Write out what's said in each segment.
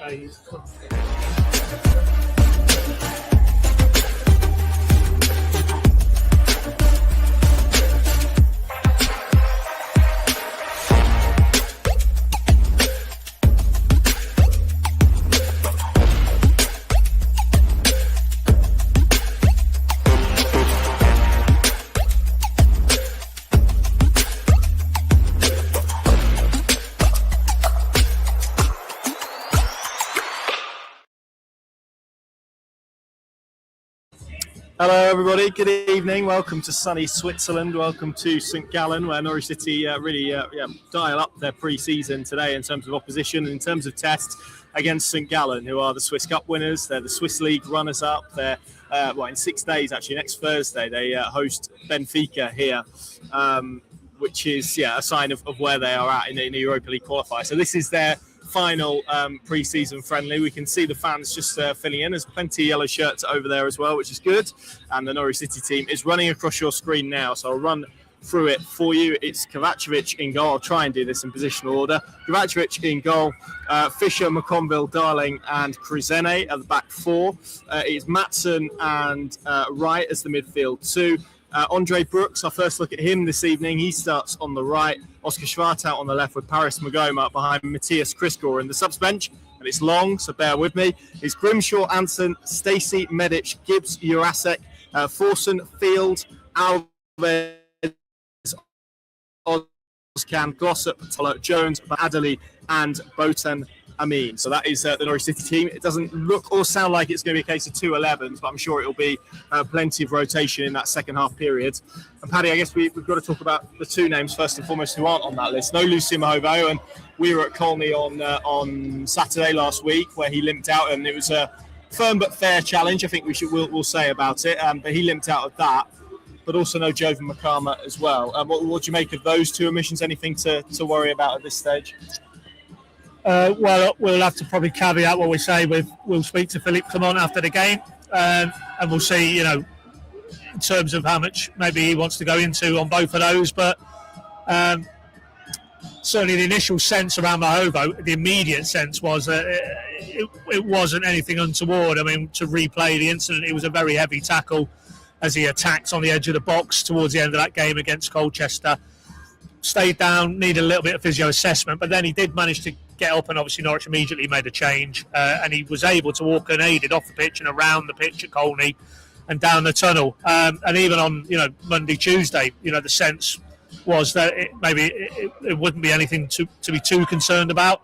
phase comes from. Hello everybody, good evening, welcome to sunny Switzerland, welcome to St Gallen where Norwich City really dial up their pre-season today in terms of opposition and in terms of tests against St Gallen, who are the Swiss Cup winners. They're the Swiss League runners-up. They're in 6 days actually, next Thursday they host Benfica here, which is a sign of where they are at in the Europa League qualifier. So this is their final pre-season friendly. We can see the fans just filling in. There's plenty of yellow shirts over there as well, which is good. And the Norwich City team is running across your screen now, so I'll run through it for you. It's Kovacevic in goal. I'll try and do this in positional order. Kovacevic in goal. Fisher, McConville, Darling and Chrisene at the back four. It's Maatsen and Wright as the midfield two. Andre Brooks, our first look at him this evening. He starts on the right. Oscar Schwartz out on the left with Paris Magoma behind Matthias Kriskor in the subs bench. And it's long, so bear with me. It's Grimshaw, Anson, Stacey, Medic, Gibbs, Jurasek, Forson, Field, Alves, Ozcan, Glossop, Tolo, Jones, Adderley and Botan Amin. So that is the Norwich City team. It doesn't look or sound like it's going to be a case of 2 11s, but I'm sure it'll be plenty of rotation in that second half period. And Paddy, I guess we've got to talk about the 2 names first and foremost who aren't on that list. No Lucy Mahovo, and we were at Colney on Saturday last week where he limped out, and it was a firm but fair challenge, I think we'll say about it, but he limped out of that. But also no Jovan Makama as well. What do you make of those 2 omissions? Anything to worry about at this stage? Well, we'll have to probably caveat what we say with. We'll speak to Philippe Clement after the game, and we'll see, in terms of how much maybe he wants to go into on both of those. But certainly the initial sense around Mahovo, the immediate sense was that it wasn't anything untoward. I mean, to replay the incident, it was a very heavy tackle as he attacked on the edge of the box towards the end of that game against Colchester. Stayed down, needed a little bit of physio assessment, but then he did manage to get up, and obviously Norwich immediately made a change, and he was able to walk unaided off the pitch and around the pitch at Colney and down the tunnel. And even on Monday, Tuesday, the sense was that it wouldn't be anything to be too concerned about.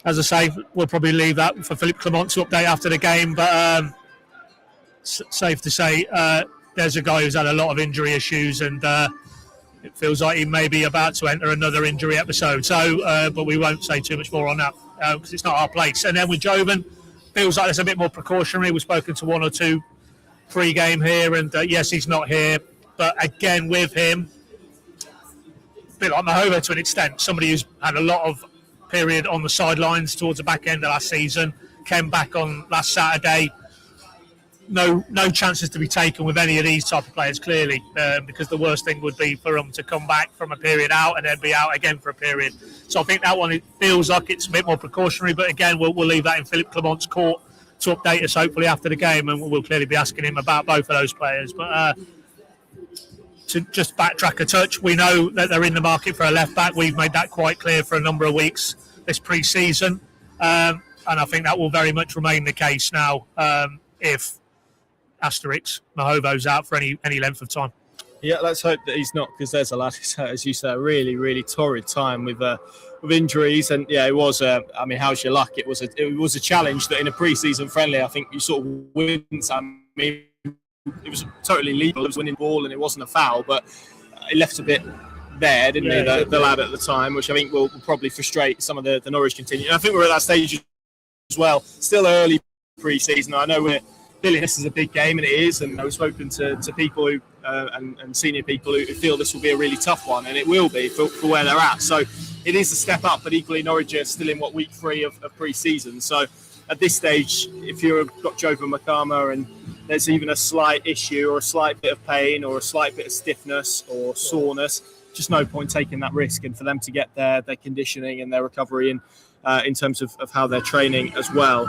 As I say, we'll probably leave that for Philippe Clement to update after the game, but safe to say there's a guy who's had a lot of injury issues, and it feels like he may be about to enter another injury episode. So, but we won't say too much more on that because it's not our place. And then with Jovan, feels like there's a bit more precautionary. We've spoken to 1 or 2 pre-game here, and yes, he's not here. But again, with him, a bit like Mahovo to an extent, somebody who's had a lot of period on the sidelines towards the back end of last season, came back on last Saturday. No chances to be taken with any of these type of players, clearly, because the worst thing would be for them to come back from a period out and then be out again for a period. So I think that one, it feels like it's a bit more precautionary, but again, we'll leave that in Philippe Clement's court to update us hopefully after the game, and we'll clearly be asking him about both of those players. But to just backtrack a touch, we know that they're in the market for a left-back. We've made that quite clear for a number of weeks this pre-season, and I think that will very much remain the case now if Asterix Mahovo's out for any length of time. Yeah, let's hope that he's not, because there's a lad who's had, as you say, a really, really torrid time with injuries. And yeah, it was. How's your luck? It was a challenge that in a pre-season friendly, I think you sort of win. I mean, it was totally legal. It was winning ball, and it wasn't a foul, but it left a bit there, didn't he? The lad at the time, which I think will probably frustrate some of the Norwich contingent. And I think we're at that stage as well. Still early pre-season. I know we're. Clearly, this is a big game, and it is. And I've spoken to people who and senior people who feel this will be a really tough one, and it will be for where they're at. So it is a step up, but equally Norwich are still in week 3 of pre-season. So at this stage, if you've got Jovan Makama and there's even a slight issue or a slight bit of pain or a slight bit of stiffness or soreness, just no point taking that risk. And for them to get their conditioning and their recovery in terms of how they're training as well.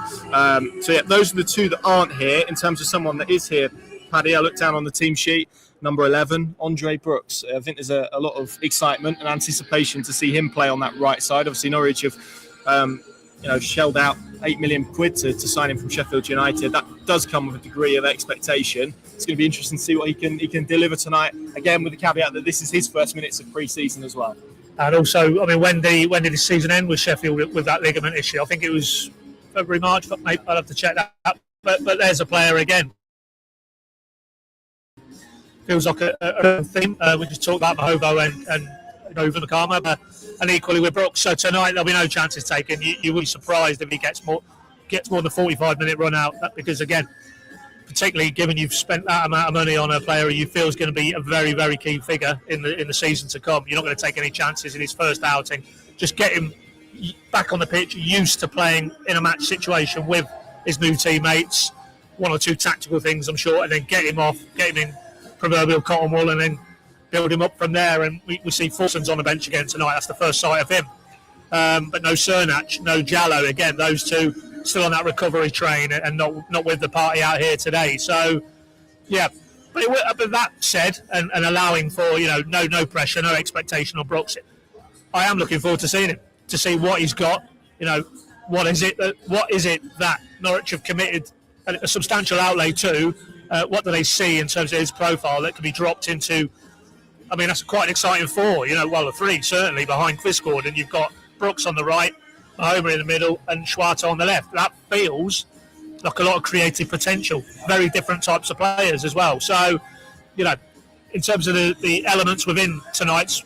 So yeah, those are the two that aren't here. In terms of someone that is here, Paddy, I looked down on the team sheet, number 11, Andre Brooks. I think there's a lot of excitement and anticipation to see him play on that right side. Obviously, Norwich have shelled out £8 million to sign him from Sheffield United. That does come with a degree of expectation. It's going to be interesting to see what he can deliver tonight. Again, with the caveat that this is his first minutes of pre-season as well. And also, I mean, when did his season end with Sheffield with that ligament issue? I think it was February, March. Maybe I'll have to check that out. But there's a player again. Feels like a theme. We just talked about Mahovo and Nova Makama, and equally with Brooks. So tonight there'll be no chances taken. You will be surprised if he gets more than a 45-minute run out, because again, particularly given you've spent that amount of money on a player who you feel is going to be a very, very key figure in the season to come, you're not going to take any chances in his first outing. Just get him back on the pitch, used to playing in a match situation with his new teammates, one or two tactical things, I'm sure, and then get him in proverbial cotton wool, and then build him up from there. And we see Fulton's on the bench again tonight. That's the first sight of him. But no Cernach, no Jallo. Again, those two still on that recovery train and not with the party out here today. So, yeah. But that said, and allowing for no pressure, no expectation on Brooks, I am looking forward to seeing him, to see what he's got. What is it that Norwich have committed a substantial outlay to? What do they see in terms of his profile that can be dropped into? I mean, that's quite an exciting four. The three certainly behind Quiscord, and you've got Brooks on the right, Homer in the middle, and Schwarzer on the left. That feels like a lot of creative potential. Very different types of players as well. So, in terms of the elements within tonight's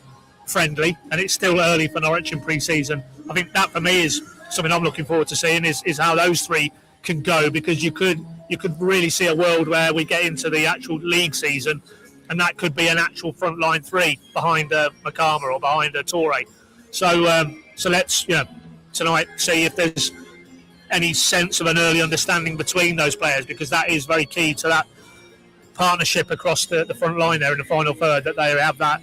friendly, and it's still early for Norwich in pre-season, I think that for me is something I'm looking forward to seeing is how those three can go, because you could really see a world where we get into the actual league season and that could be an actual front line three behind Makama or behind Torre. So let's tonight see if there's any sense of an early understanding between those players, because that is very key to that partnership across the front line there in the final third, that they have that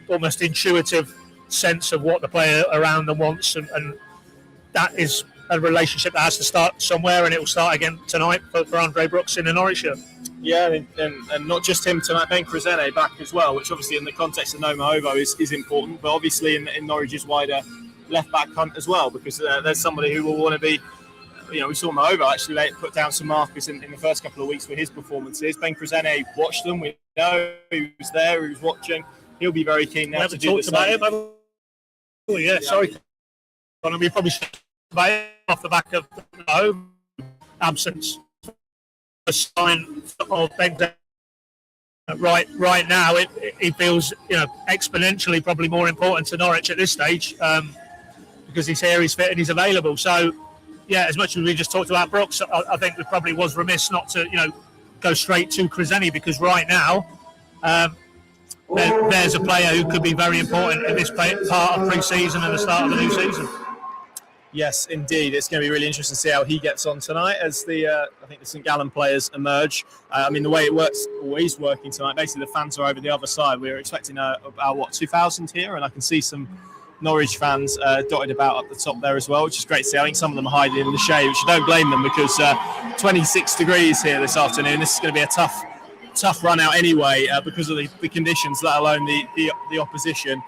almost intuitive sense of what the player around them wants, and that is a relationship that has to start somewhere, and it will start again tonight for Andre Brooks in the Norwich shirt. Yeah, and not just him tonight, Ben Chrisene back as well, which obviously in the context of No Mahovo is important, but obviously in Norwich's wider left-back hunt as well, because there's somebody who will want to be, we saw Mahovo actually put down some markers in the first couple of weeks for his performances. Ben Chrisene watched them, we know he was there, he was watching, he'll be very keen now to do the same. About him. Oh yeah, sorry. We probably should about him off the back of Mahovo absence. A sign of Ben right now, it feels exponentially probably more important to Norwich at this stage, because he's here, he's fit, and he's available. So yeah, as much as we just talked about Brooks, I think we probably was remiss not to go straight to Chrisene, because right now there's a player who could be very important in this part of pre-season and the start of the new season. Yes, indeed. It's going to be really interesting to see how he gets on tonight as I think the St Gallen players emerge. The way it works, always working tonight, basically the fans are over the other side. We were expecting about 2,000 here, and I can see some Norwich fans dotted about up the top there as well, which is great to see. I think some of them are hiding in the shade, which I don't blame them, because 26 degrees here this afternoon. This is going to be a tough run out anyway, because of the conditions, let alone the opposition.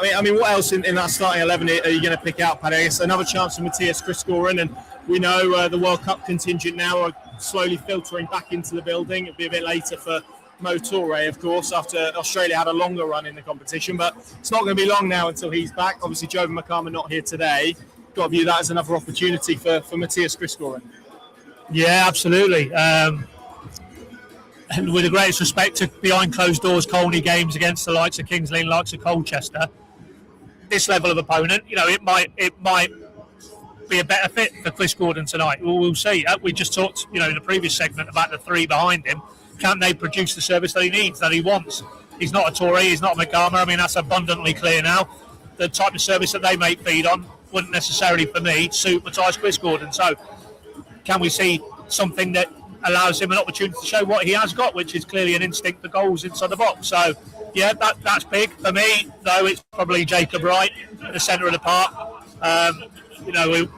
What else in that starting 11 are you going to pick out, Paddy? I guess another chance for Matthias Christgården, and we know the World Cup contingent now are slowly filtering back into the building. It'll be a bit later for Mo Torre, of course, after Australia had a longer run in the competition, but it's not going to be long now until he's back. Obviously, Jovan Makama not here today. Got to view that as another opportunity for Matthias Christgården. Yeah, absolutely. And with the greatest respect to behind closed doors Colney games against the likes of Kingsley and likes of Colchester, this level of opponent, it might be a better fit for Christgården tonight. We'll see. We just talked, in the previous segment about the three behind him. Can they produce the service that he needs, that he wants? He's not a Torre, he's not a Makama. That's abundantly clear now. The type of service that they may feed on wouldn't necessarily, for me, suit Matthias Christgården. So, can we see something that allows him an opportunity to show what he has got, which is clearly an instinct for goals inside the box? So, Yeah, that's big. For me, though, it's probably Jacob Wright at the centre of the park.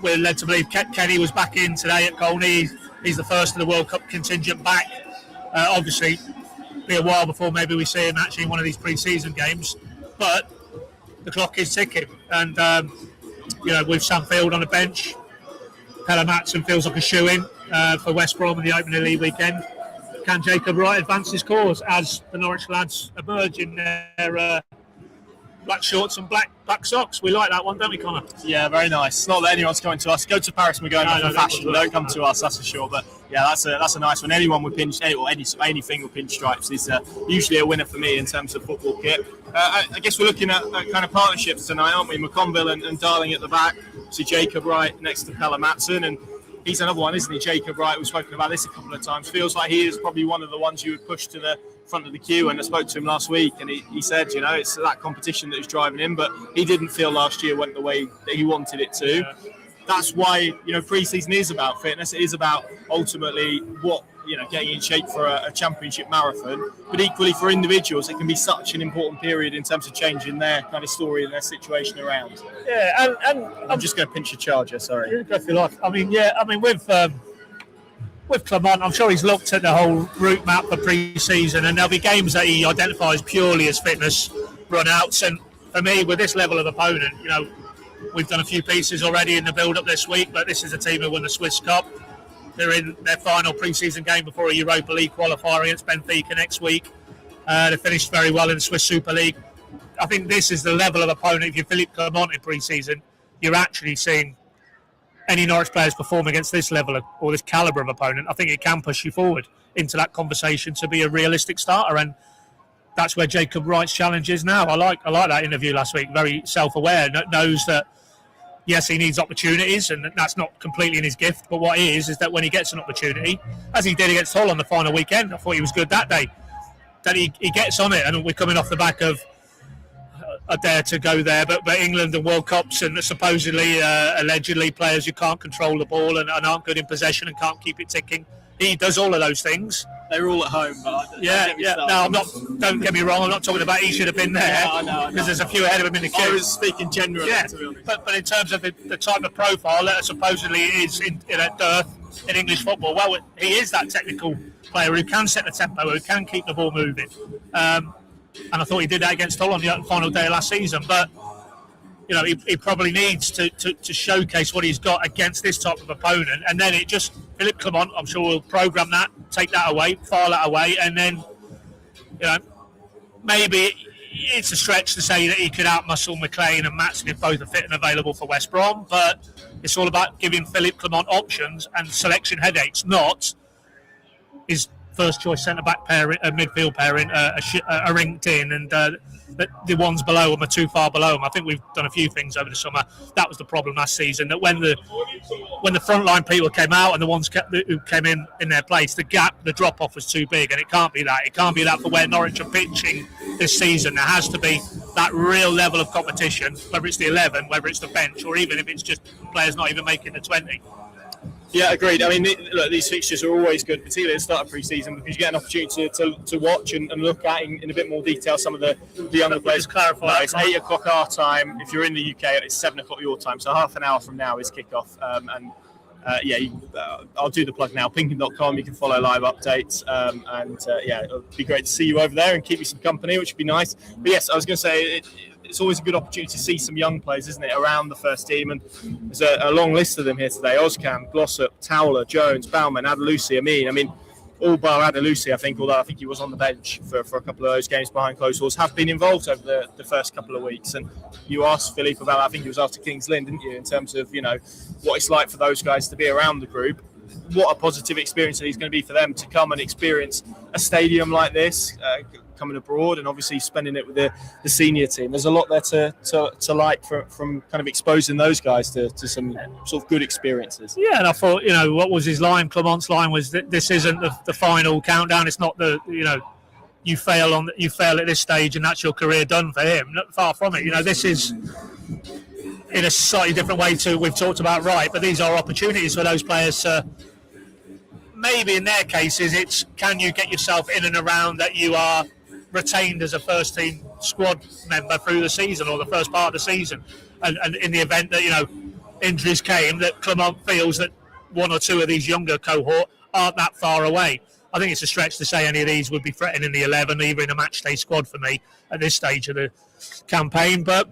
We're led to believe Kenny was back in today at Colney. He's the first of the World Cup contingent back. Obviously, be a while before maybe we see him actually in one of these pre-season games. But the clock is ticking. And, with Sam Field on the bench, Pelle Matson feels like a shoe-in for West Brom in the opening league weekend. Can Jacob Wright advance his cause as the Norwich lads emerge in their black shorts and black socks? We like that one, don't we, Connor? Yeah, very nice. It's not that anyone's coming to us. Go to Paris and we're going for fashion. Don't come to us, that's for sure. But yeah, that's a nice one. Anyone with anything with pinstripes is usually a winner for me in terms of football kit. I guess we're looking at kind of partnerships tonight, aren't we? McConville and Darling at the back. See Jacob Wright next to Pelle Matson, and he's another one, isn't he? Jacob Wright, we've spoken about this a couple of times. Feels like he is probably one of the ones you would push to the front of the queue, and I spoke to him last week and he said, it's that competition that is driving him, but he didn't feel last year went the way that he wanted it to. Yeah. That's why, pre-season is about fitness. It is about ultimately getting in shape for a championship marathon, but equally for individuals, it can be such an important period in terms of changing their kind of story and their situation around. Yeah, and I'm just going to pinch a charger, sorry. Yeah, go for your life. With Clement, I'm sure he's looked at the whole route map for pre-season, and there'll be games that he identifies purely as fitness run-outs. And for me, with this level of opponent, we've done a few pieces already in the build-up this week, but this is a team who won the Swiss Cup. They're in their final pre-season game before a Europa League qualifier against Benfica next week. They finished very well in the Swiss Super League. I think this is the level of opponent. If you're Philippe Clement in pre-season, you're actually seeing any Norwich players perform against this level or this calibre of opponent. I think it can push you forward into that conversation to be a realistic starter, and that's where Jacob Wright's challenge is now. I like that interview last week. Very self-aware, knows that yes, he needs opportunities, and that's not completely in his gift. But what he is that when he gets an opportunity, as he did against Hull on the final weekend, I thought he was good that day. That he gets on it, and we're coming off the back of a dare to go there, but England and World Cups and supposedly, allegedly, players who can't control the ball and aren't good in possession and can't keep it ticking. He does all of those things. They were all at home, but yeah. No, I'm not. Don't get me wrong. I'm not talking about he should have been there. Yeah, I know. Because there's a few ahead of him in the queue. I was speaking generally. Yeah, to be honest. But in terms of the type of profile that supposedly is in a dearth in English football, well, he is that technical player who can set the tempo, who can keep the ball moving. And I thought he did that against Hull on the final day of last season. But he probably needs to showcase what he's got against this type of opponent, and then Philippe Clement, I'm sure, will program that, take that away, file that away, and then maybe it's a stretch to say that he could outmuscle McLean and Matson if both are fit and available for West Brom, but it's all about giving Philippe Clement options and selection headaches, not his first choice centre back pairing, midfield pairing, are inked in, and the ones below him are too far below him. I think we've done a few things over the summer. That was the problem last season. That when the frontline people came out and the ones who came in their place, the gap, the drop off was too big, and it can't be that. It can't be that for where Norwich are pitching this season. There has to be that real level of competition, whether it's the 11, whether it's the bench, or even if it's just players not even making the 20. Yeah, agreed. I mean, these fixtures are always good, particularly at the start of pre-season, because you get an opportunity to watch and look at in a bit more detail some of the younger players. Just clarify. No, it's 8 o'clock our time. If you're in the UK, it's 7 o'clock your time. So half an hour from now is kick-off. I'll do the plug now. Pinkin.com. You can follow live updates. It'll be great to see you over there and keep you some company, which would be nice. But yes, I was going to say it's always a good opportunity to see some young players, isn't it, around the first team? And there's a long list of them here today. Oscan, Glossop, Towler, Jones, Bauman, Adelusi, Amin. I mean, all bar Adelusi, I think, although I think he was on the bench for a couple of those games behind closed doors, have been involved over the first couple of weeks. And you asked Philippe about, I think it was after Kings Lynn, didn't you, in terms of, what it's like for those guys to be around the group. What a positive experience it is going to be for them to come and experience a stadium like this, coming abroad, and obviously spending it with the senior team. There's a lot there to like from kind of exposing those guys to some sort of good experiences. Yeah, and I thought, what was his line? Clement's line was that this isn't the final countdown. It's not you fail at this stage and that's your career done for him. Not far from it. This is in a slightly different way to we've talked about, right? But these are opportunities for those players to. Maybe in their cases, it's can you get yourself in and around that you are retained as a first team squad member through the season or the first part of the season, and in the event that injuries came, that Clermont feels that one or two of these younger cohort aren't that far away. I think it's a stretch to say any of these would be threatening the 11, even in a match day squad for me at this stage of the campaign. But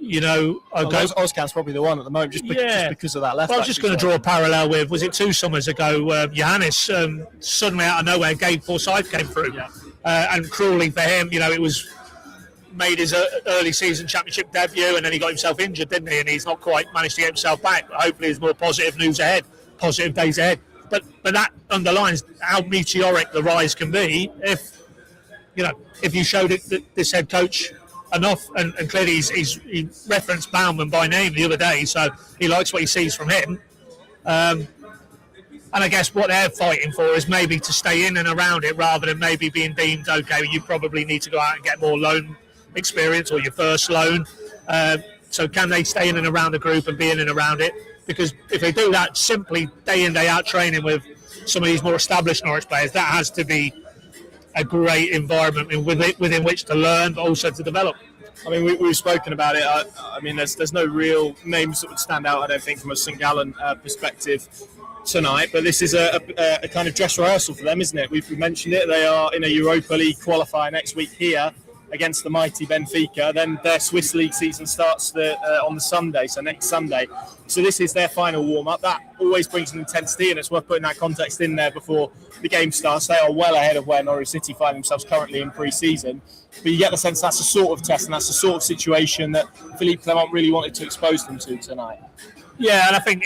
Ozcan's probably the one at the moment, just because of that left. Well, I was just going to draw a parallel with, was it 2 summers ago, Johannes suddenly out of nowhere, Gabe Forsyth came through, and cruelly for him, it was made his early season championship debut, and then he got himself injured, didn't he? And he's not quite managed to get himself back. But hopefully, there's more positive news ahead, positive days ahead. But that underlines how meteoric the rise can be if you showed this head coach enough, and clearly he referenced Baumann by name the other day, so he likes what he sees from him. And I guess what they're fighting for is maybe to stay in and around it, rather than maybe being deemed, okay, you probably need to go out and get more loan experience or your first loan. So can they stay in and around the group and be in and around it? Because if they do that simply day in, day out training with some of these more established Norwich players, that has to be a great environment within which to learn, but also to develop. I mean, we've spoken about it. I mean, there's no real names that would stand out, I don't think, from a St Gallen perspective tonight. But this is a kind of dress rehearsal for them, isn't it? We've mentioned it. They are in a Europa League qualifier next week here against the mighty Benfica. Then their Swiss League season starts on the Sunday, so next Sunday. So this is their final warm-up. That always brings an intensity, and it's worth putting that context in there before the game starts. They are well ahead of where Norwich City find themselves currently in pre-season. But you get the sense that's the sort of test and that's the sort of situation that Philippe Clement really wanted to expose them to tonight. Yeah, and I think,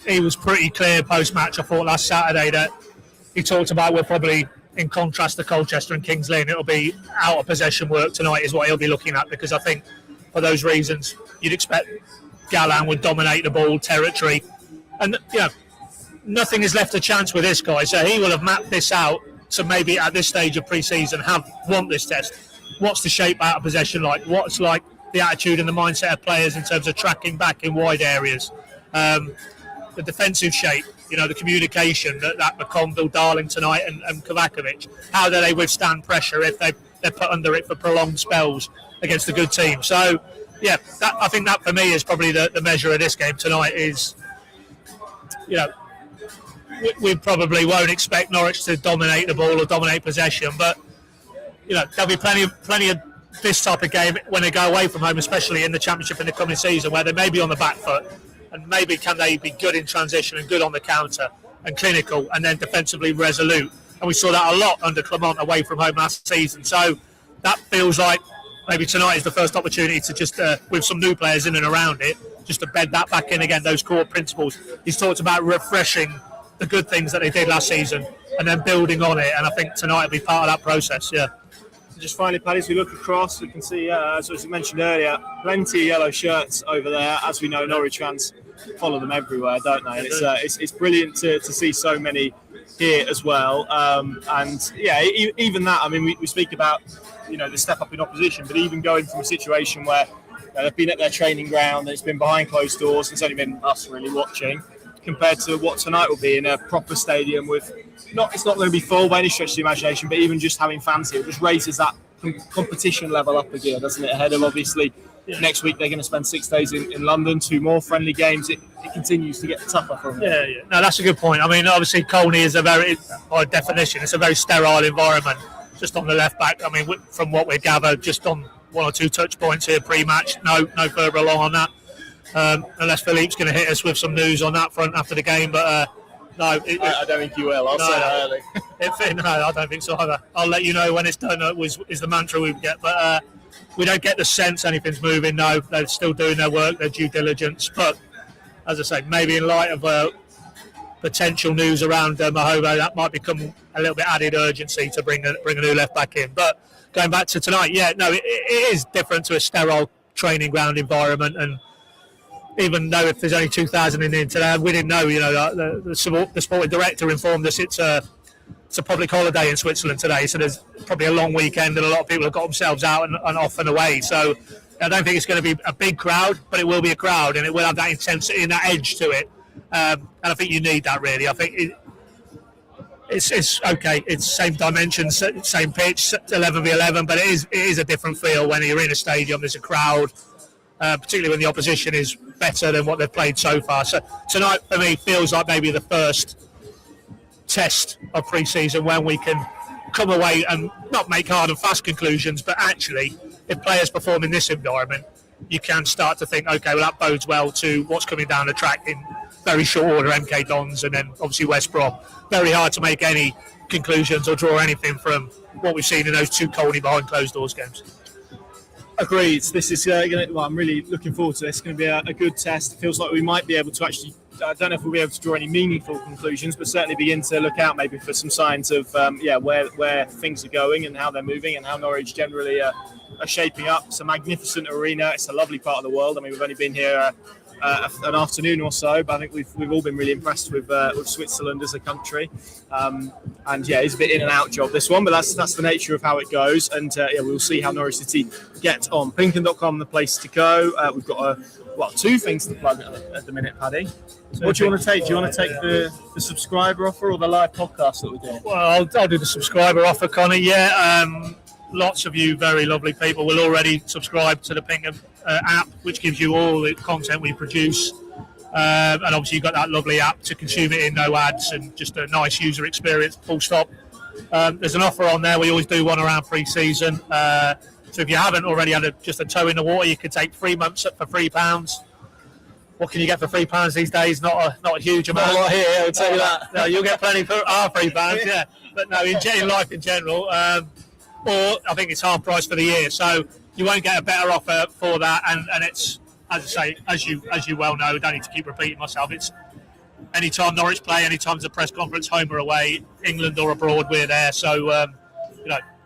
he was pretty clear post-match, I thought, last Saturday, that he talked about we're probably, in contrast to Colchester and Kings Lynn, it'll be out of possession work tonight is what he'll be looking at, because I think for those reasons you'd expect Gallen would dominate the ball territory, and nothing is left a chance with this guy, so he will have mapped this out to maybe at this stage of pre-season want this test. What's the shape out of possession like? What's like the attitude and the mindset of players in terms of tracking back in wide areas? The defensive shape, the communication that McConville, Darling tonight and Kovacevic, how do they withstand pressure if they're put under it for prolonged spells against a good team? So, I think that for me is probably the measure of this game tonight is, we probably won't expect Norwich to dominate the ball or dominate possession, but there'll be plenty of this type of game when they go away from home, especially in the Championship in the coming season, where they may be on the back foot, and maybe can they be good in transition and good on the counter and clinical, and then defensively resolute. And we saw that a lot under Clement away from home last season. So that feels like maybe tonight is the first opportunity to just, with some new players in and around it, just to bed that back in again, those core principles. He's talked about refreshing the good things that they did last season and then building on it, and I think tonight will be part of that process. Just finally, Paddy, as we look across, we can see, as we mentioned earlier, plenty of yellow shirts over there. As we know, Norwich fans follow them everywhere, don't they? And it's brilliant to see so many here as well. Even that, I mean, we speak about the step up in opposition, but even going from a situation where they've been at their training ground, and it's been behind closed doors, and it's only been us really watching, compared to what tonight will be in a proper stadium with it's not going to be full by any stretch of the imagination, but even just having fans here, it just raises that competition level up a gear, doesn't it? Ahead of obviously next week they're going to spend 6 days in London, 2 more friendly games. It continues to get tougher from there. Yeah. No, that's a good point. I mean, obviously Colney is by definition, it's a very sterile environment. Just on the left back, I mean, from what we gather, just on 1 or 2 touch points here pre-match, no further along on that. Unless Philippe's going to hit us with some news on that front after the game, but no. I don't think you will. I'll say that early. No, I don't think so either. I'll let you know when it's done, is the mantra we get. But we don't get the sense anything's moving. No, they're still doing their work, their due diligence. But as I say, maybe in light of potential news around Mahobo, that might become a little bit added urgency to bring a new left back in. But going back to tonight, it is different to a sterile training ground environment, and even though if there's only 2,000 in today, we didn't know. The sporting director informed us it's a public holiday in Switzerland today, so there's probably a long weekend and a lot of people have got themselves out and off and away. So I don't think it's going to be a big crowd, but it will be a crowd, and it will have that intensity and that edge to it. And I think you need that really. I think it's okay. It's same dimensions, same pitch, 11v11, but it is a different feel when you're in a stadium. There's a crowd, particularly when the opposition is better than what they've played so far. So tonight for me feels like maybe the first test of pre-season when we can come away and not make hard and fast conclusions, but actually, if players perform in this environment, you can start to think, okay, well that bodes well to what's coming down the track in very short order. MK Dons and then obviously West Brom. Very hard to make any conclusions or draw anything from what we've seen in those two Colney behind closed doors games. Agreed. This is I'm really looking forward to this. It's going to be a good test. It feels like we might be able to actually, I don't know if we'll be able to draw any meaningful conclusions, but certainly begin to look out maybe for some signs of where things are going and how they're moving and how Norwich generally are shaping up. It's a magnificent arena. It's a lovely part of the world. I mean, we've only been here an afternoon or so, but I think we've all been really impressed with Switzerland as a country. And yeah, it's a bit in and out job, this one, but that's the nature of how it goes. And we'll see how Norwich City get on. Pinken.com, the place to go. We've got two things to plug at the minute, Paddy. What do you want to take? Do you want to take the subscriber offer or the live podcast that we're doing? Well, I'll do the subscriber offer, Connor. Yeah, lots of you very lovely people will already subscribe to the Pinken app, which gives you all the content we produce. And obviously you've got that lovely app to consume it in, no ads, and just a nice user experience, full stop. There's an offer on there. We always do one around pre-season. So if you haven't already had just a toe in the water, you could take 3 months for £3. What can you get for £3 these days? Not a huge amount. Not a lot here, I'll tell you that. No, you'll get plenty for our £3, yeah. But no, in life in general, or I think it's half price for the year. So you won't get a better offer for that. And it's, as I say, as you well know, don't need to keep repeating myself. It's anytime Norwich play, anytime there's a press conference, home or away, England or abroad, we're there. So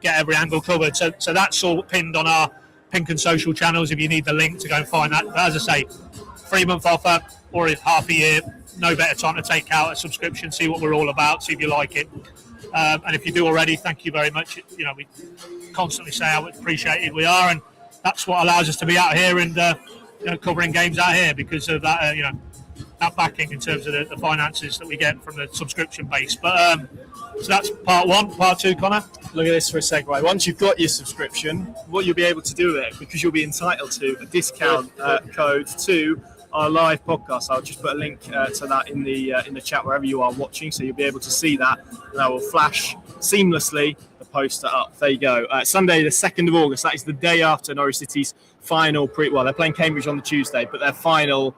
get every angle covered. So that's all pinned on our Pinken social channels. If you need the link to go and find that, but as I say, 3-month offer, or if half a year, no better time to take out a subscription, see what we're all about, see if you like it. And if you do already, thank you very much. We constantly say how appreciated we are, and that's what allows us to be out here and covering games out here because of that. That backing in terms of the finances that we get from the subscription base. But so that's part one. Part two, Connor. Look at this for a segue. Once you've got your subscription, what you'll be able to do with it, because you'll be entitled to a discount code to our live podcast. I'll just put a link to that in the chat wherever you are watching, so you'll be able to see that, and I will flash seamlessly the poster up. There you go. Sunday, the 2nd of August. That is the day after Norwich City's final they're playing Cambridge on the Tuesday, but their final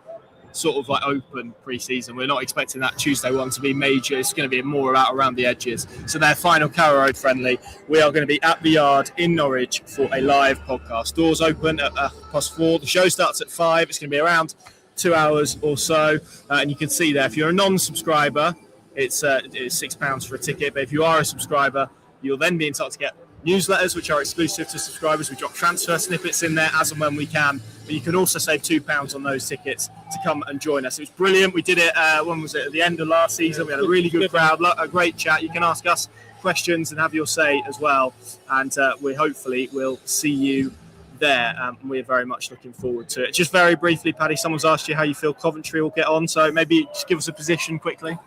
sort of like open pre-season. We're not expecting that Tuesday one to be major. It's going to be more around the edges. So their final Carrow Road friendly. We are going to be at the Yard in Norwich for a live podcast. Doors open at 4:30. The show starts at 5. It's going to be around 2 hours or so, and you can see there, if you're a non-subscriber, it's £6 for a ticket, but if you are a subscriber, you'll then be entitled to get newsletters, which are exclusive to subscribers. We drop transfer snippets in there as and when we can, but you can also save £2 on those tickets to come and join us. It was brilliant. We did it, when was it, at the end of last season. We had a really good crowd, a great chat. You can ask us questions and have your say as well, and we hopefully will see you there. We're very much looking forward to it. Just very briefly, Paddy, someone's asked you how you feel Coventry will get on, so maybe just give us a position quickly.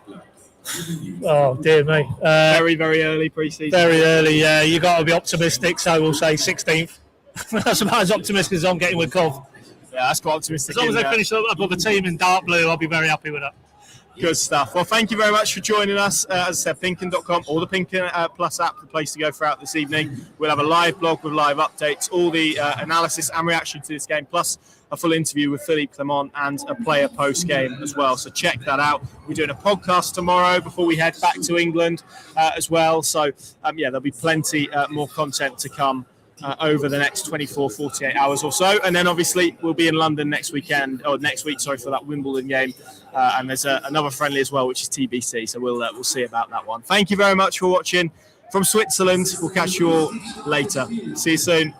Oh dear me, very early pre-season. Very early, yeah. You got to be optimistic, so we'll say 16th. That's about as optimistic as I'm getting with Cov. Yeah, that's quite optimistic. As long as they finish up above the team in dark blue, I'll be very happy with that. Good stuff. Well, thank you very much for joining us. As I said, Pinken.com or the Pinken Plus app, the place to go throughout this evening. We'll have a live blog with live updates, all the analysis and reaction to this game, plus a full interview with Philippe Clement and a player post-game as well. So check that out. We're doing a podcast tomorrow before we head back to England as well. So, there'll be plenty more content to come over the next 48 hours or so. And then obviously we'll be in London next week, for that Wimbledon game. And there's another friendly as well, which is TBC. So we'll see about that one. Thank you very much for watching from Switzerland. We'll catch you all later. See you soon.